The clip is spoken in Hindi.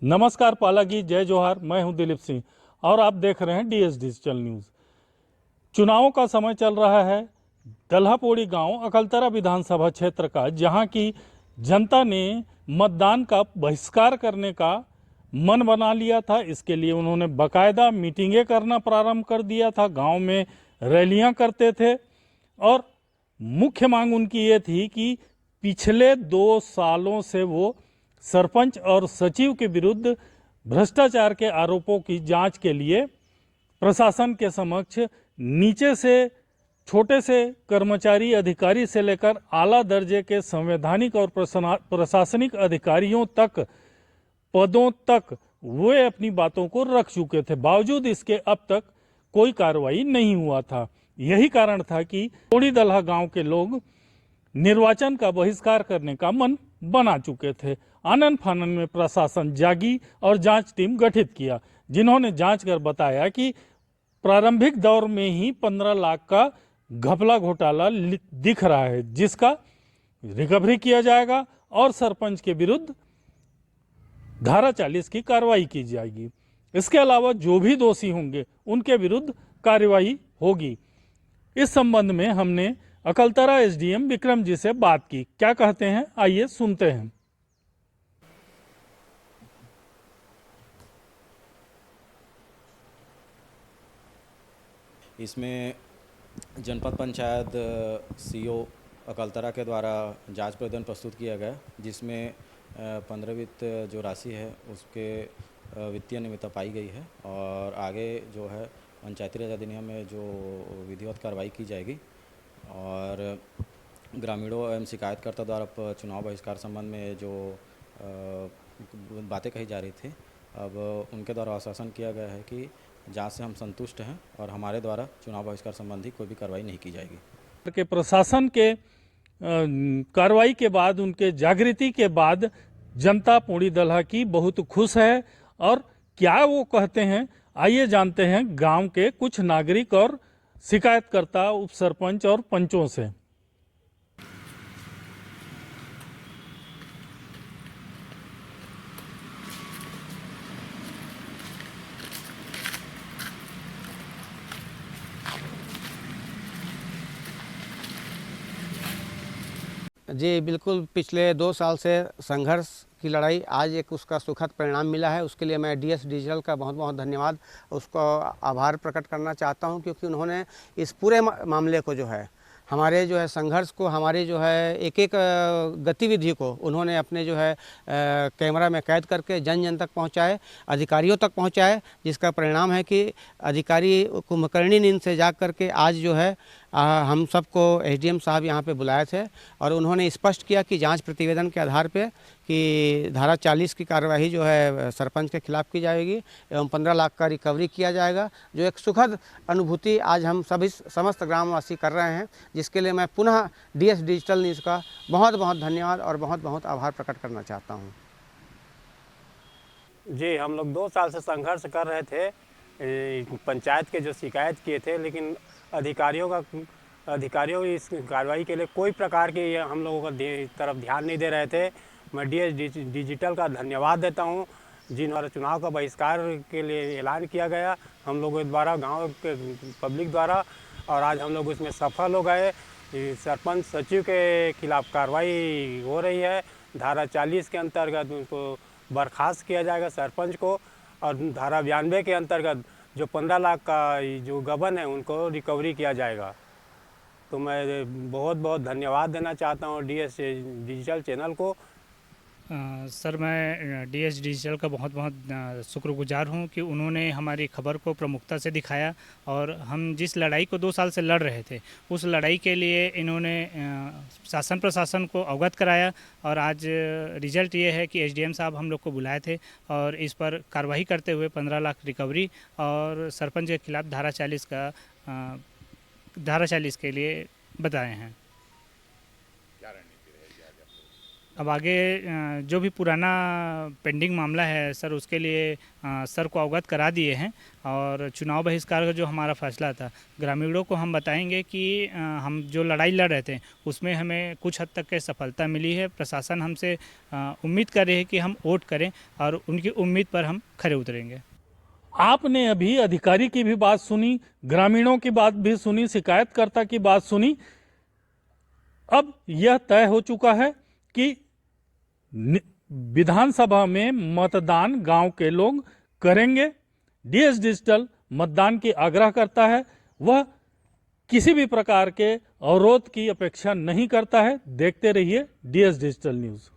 नमस्कार पालागी, जय जोहार। मैं हूं दिलीप सिंह और आप देख रहे हैं डीएस डिजिटल न्यूज़। चुनावों का समय चल रहा है। दल्हापोड़ी गांव अकलतरा विधानसभा क्षेत्र का, जहां की जनता ने मतदान का बहिष्कार करने का मन बना लिया था। इसके लिए उन्होंने बाकायदा मीटिंगें करना प्रारंभ कर दिया था, गांव में रैलियां करते थे और मुख्य मांग उनकी ये थी कि पिछले 2 सालों से वो सरपंच और सचिव के विरुद्ध भ्रष्टाचार के आरोपों की जांच के लिए प्रशासन के समक्ष नीचे से छोटे से कर्मचारी अधिकारी से लेकर आला दर्जे के संवैधानिक और प्रशासनिक अधिकारियों तक पदों तक वे अपनी बातों को रख चुके थे। बावजूद इसके अब तक कोई कार्रवाई नहीं हुआ था। यही कारण था कि पोड़ी दल्हा गांव के लोग निर्वाचन का बहिष्कार करने का मन बना चुके थे। आनन फानन में प्रशासन जागी और जांच टीम गठित किया, जिन्होंने जांच कर बताया कि प्रारंभिक दौर में ही 15 लाख का घपला घोटाला दिख रहा है, जिसका रिकवरी किया जाएगा और सरपंच के विरुद्ध धारा 40 की कार्रवाई की जाएगी। इसके अलावा जो भी दोषी होंगे उनके विरुद्ध कार्रवाई होगी। इस संबंध में हमने अकलतरा एसडीएम विक्रम जी से बात की। क्या कहते हैं, आइए सुनते हैं। इसमें जनपद पंचायत सीओ अकलतरा के द्वारा जांच प्रतिवेदन प्रस्तुत किया गया, जिसमें 15 वित्त जो राशि है उसके वित्तीय अनियमितता पाई गई है और आगे जो है पंचायती राज अधिनियम में जो विधिवत कार्रवाई की जाएगी। और ग्रामीणों एवं शिकायतकर्ता द्वारा चुनाव बहिष्कार संबंध में जो बातें कही जा रही थी, अब उनके द्वारा आश्वासन किया गया है कि जांच से हम संतुष्ट हैं और हमारे द्वारा चुनाव बहिष्कार संबंधी कोई भी कार्रवाई नहीं की जाएगी। के प्रशासन के कार्रवाई के बाद, उनके जागृति के बाद जनता पोड़ी दल्हा की बहुत खुश है। और क्या वो कहते हैं, आइए जानते हैं गांव के कुछ नागरिक और शिकायतकर्ता, उप सरपंच और पंचों से। जी बिल्कुल, पिछले 2 साल से संघर्ष की लड़ाई आज एक उसका सुखद परिणाम मिला है। उसके लिए मैं डीएस डिजिटल का बहुत बहुत धन्यवाद, उसको आभार प्रकट करना चाहता हूं, क्योंकि उन्होंने इस पूरे मामले को जो है, हमारे जो है संघर्ष को, हमारे जो है एक एक गतिविधि को उन्होंने अपने जो है कैमरा में कैद करके जन जन तक पहुंचाए, अधिकारियों तक पहुंचाए, जिसका परिणाम है कि अधिकारी कुंभकर्णी नींद से जाग करके आज जो है हम सबको एसडीएम साहब यहाँ पे बुलाए थे और उन्होंने स्पष्ट किया कि जांच प्रतिवेदन के आधार पे कि धारा 40 की कार्यवाही जो है सरपंच के खिलाफ की जाएगी एवं 15 लाख का रिकवरी किया जाएगा। जो एक सुखद अनुभूति आज हम सभी समस्त ग्रामवासी कर रहे हैं, जिसके लिए मैं पुनः डीएस डिजिटल न्यूज़ का बहुत बहुत धन्यवाद और बहुत बहुत आभार प्रकट करना चाहता हूँ। जी, हम लोग 2 साल से संघर्ष कर रहे थे, पंचायत के जो शिकायत किए थे, लेकिन अधिकारियों की इस कार्रवाई के लिए कोई प्रकार की हम लोगों का तरफ ध्यान नहीं दे रहे थे। मैं डीएस डिजिटल का धन्यवाद देता हूं, जिन्होंने चुनाव का बहिष्कार के लिए ऐलान किया गया हम लोगों द्वारा, गांव के पब्लिक द्वारा, और आज हम लोग उसमें सफल हो गए। सरपंच सचिव के खिलाफ कार्रवाई हो रही है। धारा 40 के अंतर्गत उनको बर्खास्त किया जाएगा सरपंच को, और धारा 92 के अंतर्गत जो 15 लाख का जो गबन है उनको रिकवरी किया जाएगा। तो मैं बहुत बहुत धन्यवाद देना चाहता हूँ डीएस डिजिटल चैनल को। सर, मैं डीएस डिजिटल का बहुत बहुत शुक्रगुजार हूं कि उन्होंने हमारी खबर को प्रमुखता से दिखाया और हम जिस लड़ाई को 2 साल से लड़ रहे थे उस लड़ाई के लिए इन्होंने शासन प्रशासन को अवगत कराया। और आज रिजल्ट ये है कि एसडीएम साहब हम लोग को बुलाए थे और इस पर कार्रवाई करते हुए 15 लाख रिकवरी और सरपंच के खिलाफ धारा 40 के लिए बताए हैं। अब आगे जो भी पुराना पेंडिंग मामला है सर, उसके लिए सर को अवगत करा दिए हैं। और चुनाव बहिष्कार का जो हमारा फैसला था, ग्रामीणों को हम बताएंगे कि हम जो लड़ाई लड़ रहे थे उसमें हमें कुछ हद तक के सफलता मिली है। प्रशासन हमसे उम्मीद कर रही है कि हम वोट करें और उनकी उम्मीद पर हम खरे उतरेंगे। आपने अभी अधिकारी की भी बात सुनी, ग्रामीणों की बात भी सुनी, शिकायतकर्ता की बात सुनी। अब यह तय हो चुका है कि विधानसभा में मतदान गांव के लोग करेंगे। डीएस डिजिटल मतदान की आग्रह करता है, वह किसी भी प्रकार के अवरोध की अपेक्षा नहीं करता है। देखते रहिए डीएस डिजिटल न्यूज़।